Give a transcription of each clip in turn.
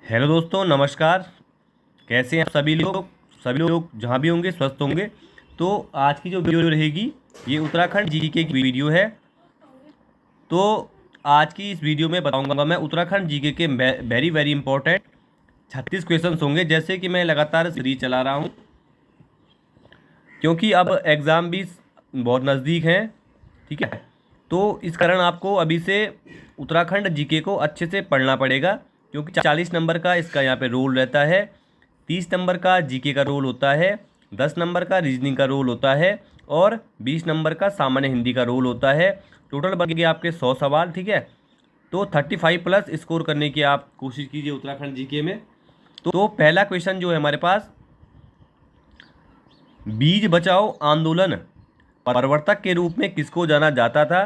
Hello दोस्तों, नमस्कार। कैसे हैं आप सभी लोग जहाँ भी होंगे स्वस्थ होंगे। तो आज की जो वीडियो रहेगी ये उत्तराखंड जीके की वीडियो है। तो आज की इस वीडियो में बताऊंगा मैं उत्तराखंड जीके के वेरी वेरी इंपॉर्टेंट 36 क्वेश्चंस होंगे। जैसे कि मैं लगातार सीरीज चला रहा हूँ क्योंकि अब एग्ज़ाम भी बहुत नज़दीक हैं। ठीक है, तो इस कारण आपको अभी से उत्तराखंड जीके को अच्छे से पढ़ना पड़ेगा क्योंकि 40 नंबर का इसका यहाँ पे रोल रहता है। 30 नंबर का जीके का रोल होता है, 10 नंबर का रीजनिंग का रोल होता है और 20 नंबर का सामान्य हिंदी का रोल होता है। टोटल बन गए आपके 100 सवाल। ठीक है, तो 35 प्लस स्कोर करने की आप कोशिश कीजिए उत्तराखंड जीके में। तो पहला क्वेश्चन जो है हमारे पास, बीज बचाओ आंदोलन प्रवर्तक के रूप में किसको जाना जाता था,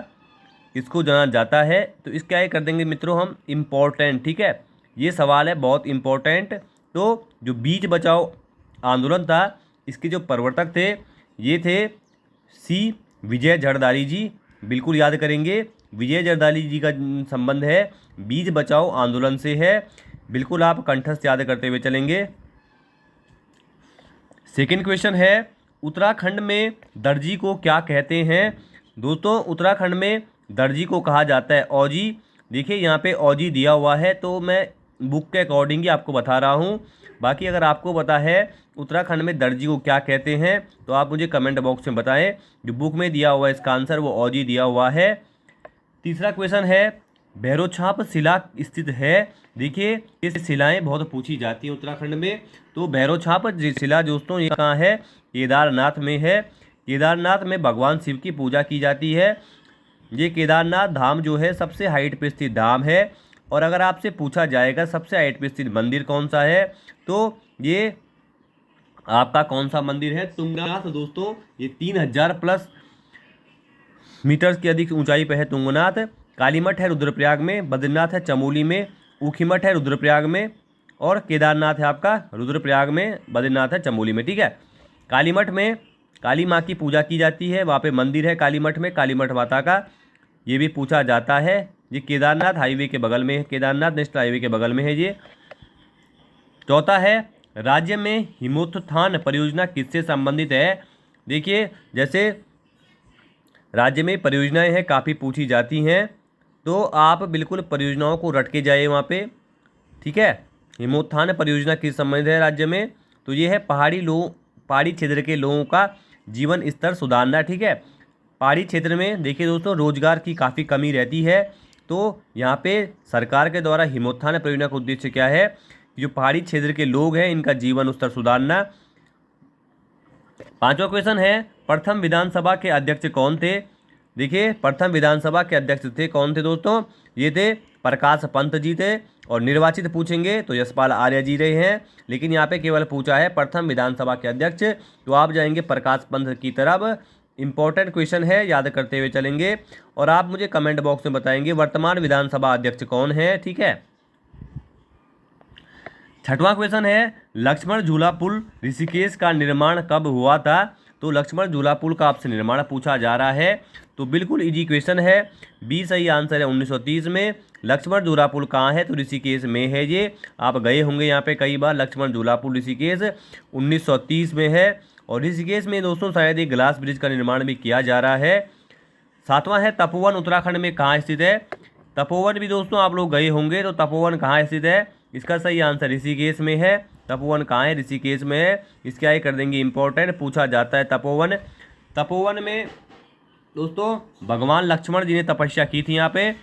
किसको जाना जाता है। तो इसका ये कर देंगे मित्रों हम इम्पोर्टेंट। ठीक है, ये सवाल है बहुत इम्पोर्टेंट। तो जो बीज बचाओ आंदोलन था इसके जो प्रवर्तक थे ये थे सी विजय जरदारी जी। बिल्कुल याद करेंगे, विजय जरदारी जी का संबंध है बीज बचाओ आंदोलन से है। बिल्कुल आप कंठस्थ याद करते हुए चलेंगे। सेकेंड क्वेश्चन है, उत्तराखंड में दर्जी को क्या कहते हैं। दोस्तों उत्तराखंड में दर्जी को कहा जाता है औजी। देखिए यहाँ पे औजी दिया हुआ है तो मैं बुक के अकॉर्डिंग ही आपको बता रहा हूँ। बाकी अगर आपको पता है उत्तराखंड में दर्जी को क्या कहते हैं तो आप मुझे कमेंट बॉक्स में बताएं। जो बुक में दिया हुआ है इसका आंसर वो औजी दिया हुआ है। तीसरा क्वेश्चन है, भैरोछाप शिला स्थित है। देखिए ये शिलाएं बहुत पूछी जाती हैं उत्तराखंड में। तो भैरोछाप शिला दोस्तों ये कहाँ है, केदारनाथ में है। केदारनाथ में भगवान शिव की पूजा की जाती है। ये केदारनाथ धाम जो है सबसे हाइट पे स्थित धाम है। और अगर आपसे पूछा जाएगा सबसे हाइट पे स्थित मंदिर कौन सा है तो ये आपका कौन सा मंदिर है, तुंगनाथ। दोस्तों ये 3000 प्लस मीटर की अधिक ऊंचाई पर है तुंगनाथ। कालीमठ है रुद्रप्रयाग में, बद्रीनाथ है चमोली में, ऊखीमठ है रुद्रप्रयाग में और केदारनाथ है आपका रुद्रप्रयाग में, बद्रीनाथ है चमोली में। ठीक है, कालीमठ में काली माँ की पूजा की जाती है, वहाँ पे मंदिर है कालीमठ में, कालीमठ माता का। ये भी पूछा जाता है। ये केदारनाथ हाईवे के बगल में है, केदारनाथ नेशनल हाईवे के बगल में है ये। चौथा है, राज्य में हिमोत्थान परियोजना किससे संबंधित है। देखिए जैसे राज्य में परियोजनाएं हैं काफ़ी पूछी जाती हैं तो आप बिल्कुल परियोजनाओं को रट के जाइए वहाँ पे। ठीक है, हिमोत्थान परियोजना किस संबंधित है राज्य में तो ये है पहाड़ी क्षेत्र के लोगों का जीवन स्तर सुधारना। ठीक है, पहाड़ी क्षेत्र में देखिए दोस्तों रोजगार की काफ़ी कमी रहती है तो यहाँ पे सरकार के द्वारा हिमोत्थान परियोजना का उद्देश्य क्या है, जो पहाड़ी क्षेत्र के लोग हैं इनका जीवन स्तर सुधारना। पांचवा क्वेश्चन है, प्रथम विधानसभा के अध्यक्ष कौन थे। देखिए प्रथम विधानसभा के अध्यक्ष थे कौन थे दोस्तों, ये थे प्रकाश पंत जी थे। और निर्वाचित पूछेंगे तो यशपाल आर्य जी रहे हैं, लेकिन यहाँ पे केवल पूछा है प्रथम विधानसभा के अध्यक्ष तो आप जाएंगे प्रकाश पंत की तरफ। इंपॉर्टेंट क्वेश्चन है, याद करते हुए चलेंगे। और आप मुझे कमेंट बॉक्स में बताएंगे वर्तमान विधानसभा अध्यक्ष कौन है। ठीक है, छठवां क्वेश्चन है, लक्ष्मण झूला पुल ऋषिकेश का निर्माण कब हुआ था। तो लक्ष्मण झूला पुल का आपसे निर्माण पूछा जा रहा है तो बिल्कुल इजी क्वेश्चन है। बी सही आंसर है 1930 में। लक्ष्मण झूला पुल कहाँ है तो ऋषिकेश में है। ये आप गए होंगे यहाँ पे कई बार। लक्ष्मण झूला पुल ऋषिकेश 1930 में है। और ऋषिकेश में दोस्तों शायद एक ग्लास ब्रिज का निर्माण भी किया जा रहा है। सातवां है, तपोवन उत्तराखंड में कहाँ स्थित है। तपोवन भी दोस्तों आप लोग गए होंगे तो तपोवन कहाँ स्थित है, इसका सही आंसर ऋषिकेश में है। तपोवन कहाँ है, ऋषिकेश में है। इसका ये कर देंगे इंपॉर्टेंट, पूछा जाता है तपोवन। तपोवन में दोस्तों भगवान लक्ष्मण जी ने तपस्या की थी यहाँ पे।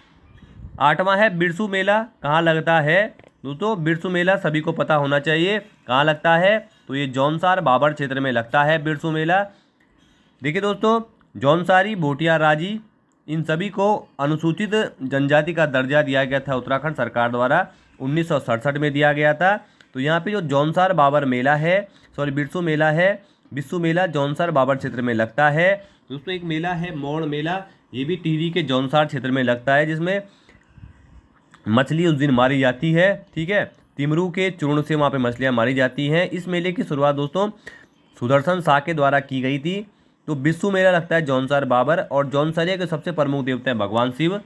आठवां है, बिरसू मेला कहाँ लगता है। दोस्तों बिरसू मेला सभी को पता होना चाहिए कहाँ लगता है तो ये जौनसार बाबर क्षेत्र में लगता है बिरसू मेला। देखिए दोस्तों जौनसारी भोटिया राजी इन सभी को अनुसूचित जनजाति का दर्जा दिया गया था उत्तराखंड सरकार द्वारा 1967 में दिया गया था। तो यहाँ पे जो जौनसार बाबर मेला है, सॉरी बिरसू मेला है, बिरसू मेला जौनसार बाबर क्षेत्र में लगता है। दोस्तों एक मेला है मौड़ मेला, ये भी टिहरी के जौनसार क्षेत्र में लगता है, जिसमें मछली उस दिन मारी जाती है। ठीक है, तिमरू के चूर्ण से वहाँ पे मछलियाँ मारी जाती हैं। इस मेले की शुरुआत दोस्तों सुदर्शन शाह के द्वारा की गई थी। तो बिस्सू मेला लगता है जौनसार बाबर। और जौनसारिया के सबसे प्रमुख देवता हैं भगवान शिव।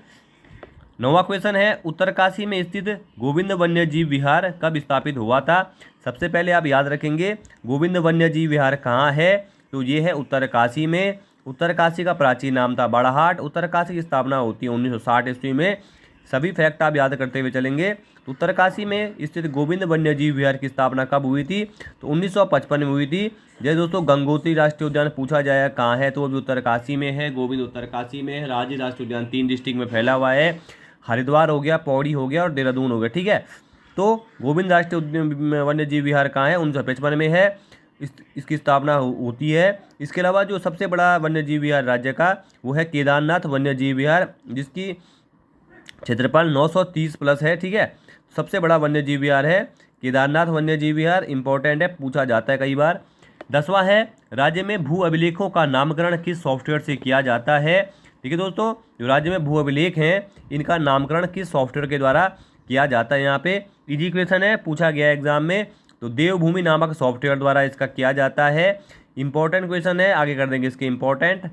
9वां क्वेश्चन है उत्तरकाशी में स्थित गोविंद वन्यजीव विहार कब स्थापित हुआ था। सबसे पहले आप याद रखेंगे गोविंद वन्यजीव विहार कहाँ है, तो ये है उत्तरकाशी में। उत्तरकाशी का प्राचीन नाम था बड़ाहाट। उत्तरकाशी की स्थापना होती है 1960 ईस्वी में। सभी फैक्ट आप याद करते हुए चलेंगे। तो उत्तरकाशी में स्थित गोविंद वन्यजीव विहार की स्थापना कब हुई थी, तो 1955 में हुई थी। जैसे दोस्तों गंगोत्री राष्ट्रीय उद्यान पूछा जाए कहाँ है, तो वो भी उत्तरकाशी में है। गोविंद उत्तरकाशी में है। राज्य राष्ट्रीय उद्यान 3 डिस्ट्रिक्ट में फैला हुआ है, हरिद्वार हो गया, पौड़ी हो गया और देहरादून हो गया। ठीक है, तो गोविंद राष्ट्रीय वन्यजीव विहार कहाँ है, 1955 में है। इसकी स्थापना होती है। इसके अलावा जो सबसे बड़ा वन्यजीव विहार राज्य का वो है केदारनाथ वन्यजीव विहार, जिसकी क्षेत्रफल 930 प्लस है। ठीक है, सबसे बड़ा वन्यजीव विहार है केदारनाथ वन्यजीव विहार। इंपॉर्टेंट है, पूछा जाता है कई बार। 10वां है राज्य में भू अभिलेखों का नामकरण किस सॉफ्टवेयर से किया जाता है। ठीक है दोस्तों, जो राज्य में भू अभिलेख हैं इनका नामकरण किस सॉफ्टवेयर के द्वारा किया जाता है। यहाँ पे इजी क्वेश्चन है, पूछा गया एग्जाम में, तो देवभूमि नामक सॉफ्टवेयर द्वारा इसका किया जाता है। इंपॉर्टेंट क्वेश्चन है, आगे कर देंगे इसके इंपॉर्टेंट।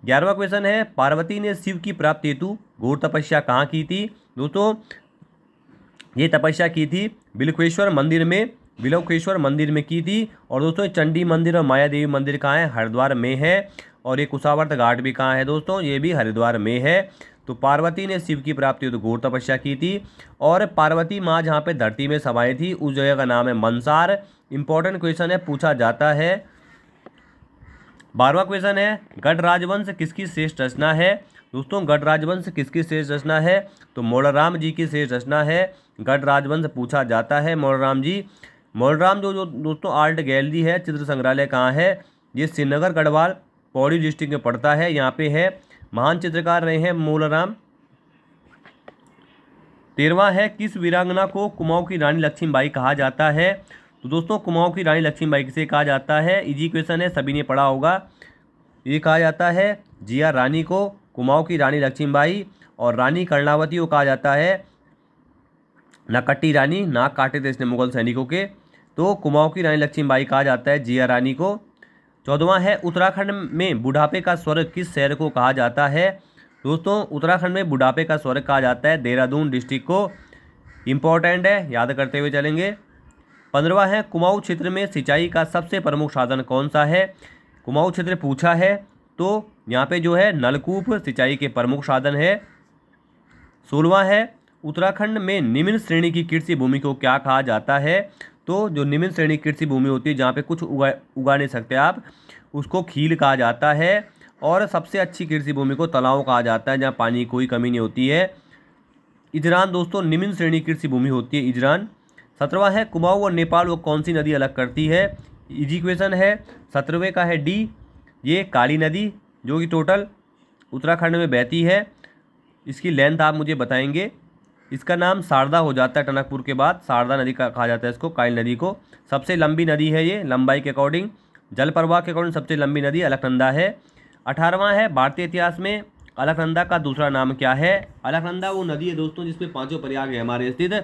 11वां क्वेश्चन है पार्वती ने शिव की प्राप्ति हेतु घोर तपस्या कहाँ की थी। दोस्तों ये तपस्या की थी बिलखेश्वर मंदिर में, बिलखेश्वर मंदिर में की थी। और दोस्तों चंडी मंदिर और माया देवी मंदिर कहाँ है, हरिद्वार में है। और ये कुशावर्त घाट भी कहाँ है दोस्तों, ये भी हरिद्वार में है। तो पार्वती ने शिव की प्राप्ति हेतु घोर तपस्या की थी। और पार्वती माँ जहाँ पे धरती में समाई थी उस जगह का नाम है मंसार। इंपॉर्टेंट क्वेश्चन है, पूछा जाता है। 12वां क्वेश्चन है गढ़ राजवंश किसकी श्रेष्ठ रचना है। दोस्तों गढ़ राजवंश किसकी श्रेष्ठ रचना है, तो मोड़राम जी की श्रेष्ठ रचना है। गढ़ राजवंश पूछा जाता है मोड़राम जी। मोड़राम जो दोस्तों आर्ट गैलरी है, चित्र संग्रहालय कहाँ है, ये श्रीनगर गढ़वाल पौड़ी डिस्ट्रिक्ट में पड़ता है, यहाँ पे है। महान चित्रकार रहे हैं मोड़राम। 13वां है किस वीरांगना को कुमाऊं की रानी लक्ष्मीबाई कहा जाता है। तो दोस्तों कुमाऊं की रानी लक्ष्मीबाई किसे कहा जाता है, इजी क्वेश्चन है, सभी ने पढ़ा होगा। ये कहा जाता है जिया रानी को कुमाऊं की रानी लक्ष्मीबाई। और रानी कर्णावती को कहा जाता है नकट्टी रानी, नाक काटे थे इसने मुगल सैनिकों के। तो कुमाऊं की रानी लक्ष्मीबाई कहा जाता है जिया रानी को। 14वां है उत्तराखंड में बुढ़ापे का स्वर्ग किस शहर को कहा जाता है। दोस्तों उत्तराखंड में बुढ़ापे का स्वर्ग कहा जाता है देहरादून डिस्ट्रिक्ट को। इंपॉर्टेंट है, याद करते हुए चलेंगे। 15वां है कुमाऊं क्षेत्र में सिंचाई का सबसे प्रमुख साधन कौन सा है। कुमाऊं क्षेत्र पूछा है, तो यहाँ पे जो है नलकूप सिंचाई के प्रमुख साधन है। 16वां है उत्तराखंड में निम्न श्रेणी की कृषि भूमि को क्या कहा जाता है। तो जो निम्न श्रेणी कृषि भूमि होती है जहाँ पे कुछ उगा नहीं सकते आप, उसको खील कहा जाता है। और सबसे अच्छी कृषि भूमि को तलाव कहा जाता है, जहाँ पानी की कोई कमी नहीं होती है। इजरान दोस्तों निम्न श्रेणी कृषि भूमि होती है, इजरान। 17वां है कुमाऊं और नेपाल वो कौन सी नदी अलग करती है। इजी क्वेश्चन है। 17वें का है डी, ये काली नदी जो कि टोटल उत्तराखंड में बहती है। इसकी लेंथ आप मुझे बताएंगे। इसका नाम शारदा हो जाता है, टनकपुर के बाद शारदा नदी का कहा जाता है इसको, काली नदी को। सबसे लंबी नदी है ये लंबाई के अकॉर्डिंग, जल प्रवाह के अकॉर्डिंग सबसे लंबी नदी अलकनंदा है। 18वां है भारतीय इतिहास में अलकनंदा का दूसरा नाम क्या है। अलकनंदा वो नदी है दोस्तों जिसमें 5 प्रयाग है हमारे स्थित।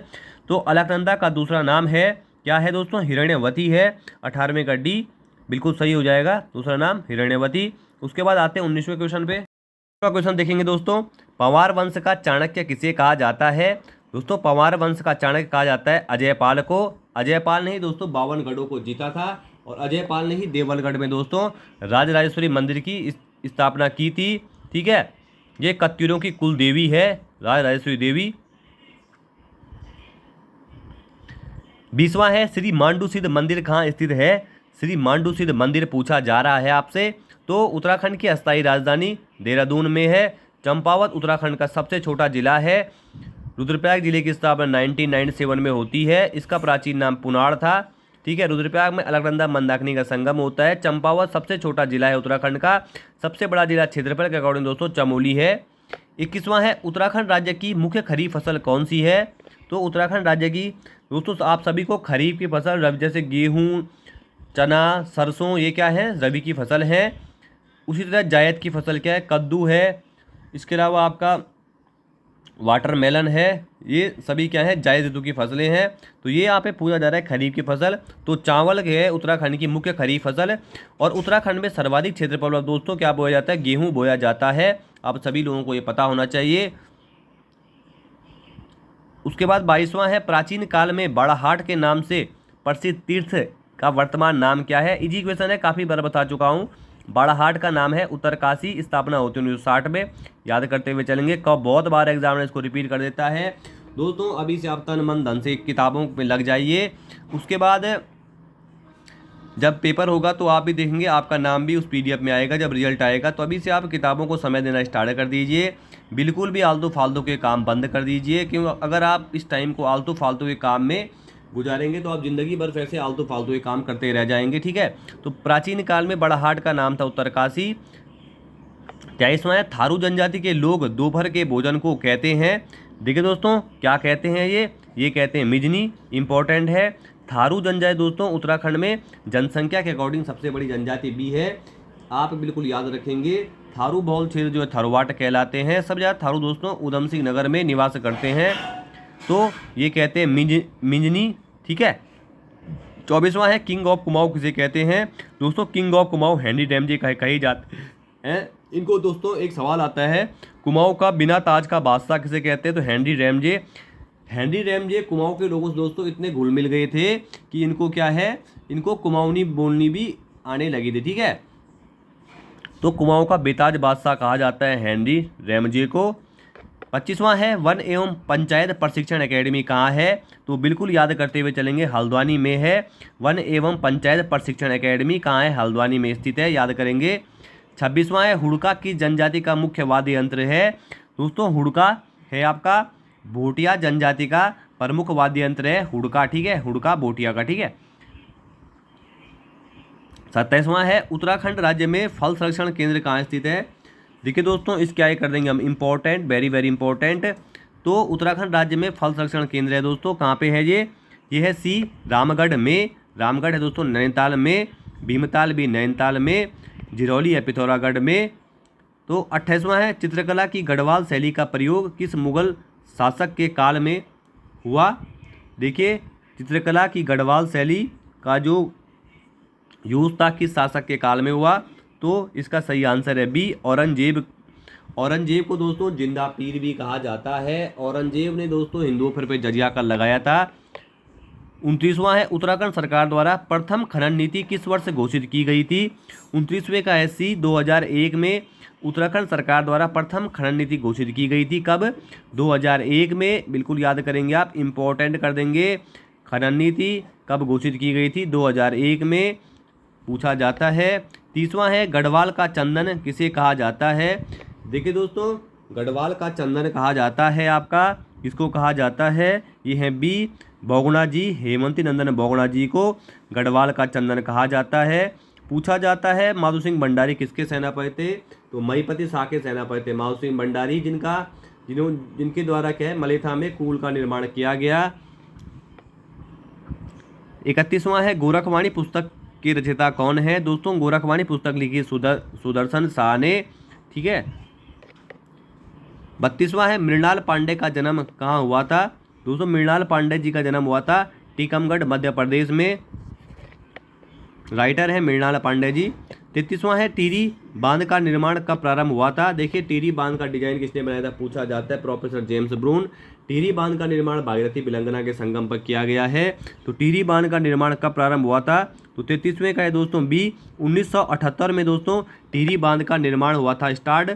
तो अलकनंदा का दूसरा नाम है क्या है दोस्तों, हिरण्यवती है। 18वें का डी बिल्कुल सही हो जाएगा, दूसरा नाम हिरण्यवती। उसके बाद आते हैं 19वें क्वेश्चन पे। क्वेश्चन देखेंगे दोस्तों, पंवार वंश का चाणक्य किसे कहा जाता है। दोस्तों पंवार वंश का चाणक्य कहा जाता है अजयपाल को। अजयपाल ने ही दोस्तों 52 गढ़ों को जीता था। और अजयपाल ने ही देवलगढ़ में दोस्तों राजराजेश्वरी मंदिर की स्थापना की थी। ठीक है, ये कत्यूरों की कुल देवी है राजराजेश्वरी देवी। 20वां है श्री मांडू सिद्ध मंदिर कहाँ स्थित है। श्री मांडू सिद्ध मंदिर पूछा जा रहा है आपसे। तो उत्तराखंड की अस्थायी राजधानी देहरादून में है। चंपावत उत्तराखंड का सबसे छोटा जिला है। रुद्रप्रयाग जिले की स्थापना 1997 में होती है। इसका प्राचीन नाम पुनाड़ था। ठीक है, रुद्रप्रयाग में अलकनंदा मंदाकिनी का संगम होता है। चंपावत सबसे छोटा जिला है उत्तराखंड का। सबसे बड़ा जिला क्षेत्रफल के अकॉर्डिंग दोस्तों चमोली है। 21वां है उत्तराखंड राज्य की मुख्य खरीफ फसल कौन सी है। तो उत्तराखंड राज्य की दोस्तों आप सभी को खरीफ की फसल रबी जैसे गेहूँ, चना, सरसों ये क्या है रबी की फसल है। उसी तरह जायद की फसल क्या है, कद्दू है। इसके अलावा आपका वाटरमेलन है। ये सभी क्या है जायद ऋतु की फसलें हैं। तो ये यहाँ पे पूछा जा रहा है खरीफ की फसल। तो चावल है उत्तराखंड की मुख्य खरीफ फसल। और उत्तराखंड में सर्वाधिक क्षेत्रफल पर दोस्तों क्या बोया जाता है, गेहूँ बोया जाता है। आप सभी लोगों को ये पता होना चाहिए। उसके बाद 22वां है, प्राचीन काल में बाड़ाहाट के नाम से प्रसिद्ध तीर्थ का वर्तमान नाम क्या है। इजी क्वेश्चन है, काफ़ी बार बता चुका हूँ। बाड़ाहाट का नाम है उत्तरकाशी, स्थापना होती है 1960 में। याद करते हुए चलेंगे, कब बहुत बार एग्जाम में इसको रिपीट कर देता है। दोस्तों अभी से आप तन मन धन से किताबों में लग जाइए। उसके बाद जब पेपर होगा तो आप भी देखेंगे, आपका नाम भी उस पीडीएफ में आएगा जब रिजल्ट आएगा। तो अभी से आप किताबों को समय देना स्टार्ट कर दीजिए। बिल्कुल भी आलतू फालतू के काम बंद कर दीजिए, क्योंकि अगर आप इस टाइम को आलतू फालतू के काम में गुजारेंगे तो आप जिंदगी भर फिर से आलतू फालतू के काम करते रह जाएंगे। ठीक है, तो प्राचीन काल में बाड़ाहाट का नाम था उत्तरकाशी। 23वां है, थारू जनजाति के लोग दोपहर के भोजन को कहते हैं। देखिए दोस्तों क्या कहते हैं, ये कहते हैं मिजनी। इंपॉर्टेंट है, थारू जनजाति दोस्तों उत्तराखंड में जनसंख्या के अकॉर्डिंग सबसे बड़ी जनजाति भी है। आप बिल्कुल याद रखेंगे। थारू बहुल क्षेत्र जो है थारूवाट कहलाते हैं। सब ज़्यादा थारू दोस्तों उधम सिंह नगर में निवास करते हैं, तो ये कहते हैं मिंजनी। ठीक है, 24वां है, किंग ऑफ कुमाऊं किसे कहते हैं। दोस्तों king of Kumaon Henry Ramsay कही जाते हैं। इनको दोस्तों एक सवाल आता है, कुमाऊं का बिना ताज का बादशाह किसे कहते हैं, तो Henry Ramsay. Henry Ramsay Kumaon के लोगों से दोस्तों इतने घुल मिल गए थे कि इनको क्या है, इनको कुमाऊनी बोलनी भी आने लगी थी। ठीक है, तो कुमाऊं का बेताज बादशाह कहा जाता है हेनरी रैमजे को। 25वां है, वन एवं पंचायत प्रशिक्षण एकेडमी कहाँ है, तो बिल्कुल याद करते हुए चलेंगे, हल्द्वानी में है। वन एवं पंचायत प्रशिक्षण एकेडमी कहाँ है, हल्द्वानी में स्थित है, याद करेंगे। 26वां है, हुड़का की जनजाति का मुख्य वाद्य यंत्र है। दोस्तों हुड़का है आपका भोटिया जनजाति का प्रमुख वाद्य यंत्र है हुड़का। ठीक है, हुड़का भोटिया का। ठीक है, 27वां है, उत्तराखंड राज्य में फल संरक्षण केंद्र कहाँ स्थित है। देखिए दोस्तों इस क्या कर देंगे हम, इंपॉर्टेंट, वेरी वेरी इंपॉर्टेंट। तो उत्तराखंड राज्य में फल संरक्षण केंद्र है दोस्तों, कहाँ पे है ये है सी रामगढ़ में। रामगढ़ है दोस्तों नैनीताल में, भीमताल भी नैनीताल में, झिरौली है पिथौरागढ़ में। तो 28वां है, चित्रकला की गढ़वाल शैली का प्रयोग किस मुगल शासक के काल में हुआ। देखिए चित्रकला की गढ़वाल शैली का जो यूज था किस शासक के काल में हुआ, तो इसका सही आंसर है बी, औरंगजेब। औरंगजेब को दोस्तों जिंदा पीर भी कहा जाता है। औरंगजेब ने दोस्तों हिंदुओं पर जजिया कर लगाया था। 29वां है, उत्तराखंड सरकार द्वारा प्रथम खनन नीति किस वर्ष घोषित की गई थी। 29वें का है सी, 2001 में उत्तराखंड सरकार द्वारा प्रथम खनन नीति घोषित की गई थी। कब, 2001 में। बिल्कुल याद करेंगे आप, इंपॉर्टेंट कर देंगे। खनन नीति कब घोषित की गई थी, 2001 में पूछा जाता है। 30वां है, गढ़वाल का चंदन किसे कहा जाता है। देखिए दोस्तों गढ़वाल का चंदन कहा जाता है आपका, किसको कहा जाता है, ये है बी, बोगना जी, हेमंती नंदन बोगना जी को गढ़वाल का चंदन कहा जाता है। पूछा जाता है माधो सिंह भंडारी किसके सेनापति थे, तो महीपति शाह के सेनापति थे माधो सिंह भंडारी, जिनके द्वारा क्या है मलेथा में कुल का निर्माण किया गया। 31वां है, गोरखवाणी पुस्तक के रचयिता कौन है। दोस्तों गोरखवाणी पुस्तक लिखी सुदर्शन शाह ने। ठीक है, 32वां है, मृणाल पांडे का जन्म कहाँ हुआ था। दोस्तों मृणाल पांडे जी का जन्म हुआ था टीकमगढ़ मध्य प्रदेश में। राइटर है मृणाल पांडे जी। 33वां है, टिहरी बांध का निर्माण कब प्रारंभ हुआ था। देखिए टिहरी बांध का डिजाइन किसने बनाया था, पूछा जाता है, प्रोफेसर जेम्स ब्रून। टिहरी बांध का निर्माण भागीरथी बिलंगना के संगम पर किया गया है। तो टिहरी बांध का निर्माण कब प्रारंभ हुआ था, तो 33वें का है दोस्तों बी, 1978 में दोस्तों टिहरी बांध का निर्माण हुआ था स्टार्ट।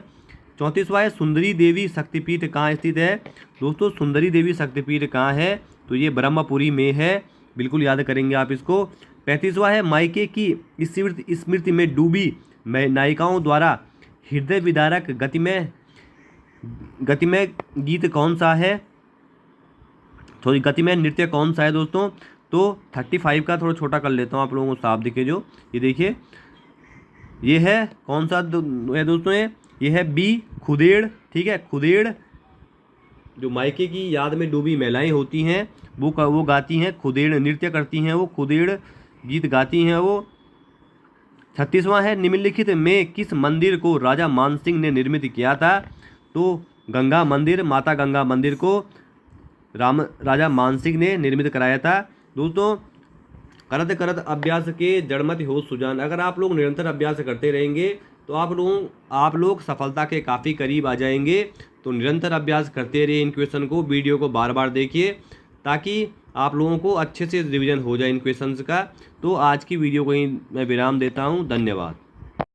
34वां है, सुंदरी देवी शक्तिपीठ कहाँ स्थित है। दोस्तों सुंदरी देवी शक्तिपीठ कहाँ है, तो ये ब्रह्मपुरी में है, बिल्कुल याद करेंगे आप इसको। 35वां है, मायके की स्मृति में डूबी नायिकाओं द्वारा हृदय विदारक गतिमय गीत कौन सा है, थोड़ी गतिमय नृत्य कौन सा है दोस्तों। तो 35 का थोड़ा छोटा कर लेता हूँ आप लोगों को साफ दिखे जो, ये देखिए ये है कौन सा है दोस्तों, ये है बी, खुदेड़। ठीक है, खुदेड़ जो मायके की याद में डूबी महिलाएं होती हैं वो गाती हैं, खुदेड़ नृत्य करती हैं, वो खुदेड़ गीत गाती हैं वो। 36वां है, निम्नलिखित में किस मंदिर को राजा मानसिंह ने निर्मित किया था। तो गंगा मंदिर, माता गंगा मंदिर को राजा मानसिंह ने निर्मित कराया था। दोस्तों करत करत अभ्यास के जड़मत हो सुजान, अगर आप लोग निरंतर अभ्यास करते रहेंगे तो आप लोग सफलता के काफ़ी करीब आ जाएंगे। तो निरंतर अभ्यास करते रहिए इन क्वेश्चन को, वीडियो को बार बार देखिए ताकि आप लोगों को अच्छे से रिवीजन हो जाए इन क्वेश्चंस का। तो आज की वीडियो को ही मैं विराम देता हूँ। धन्यवाद।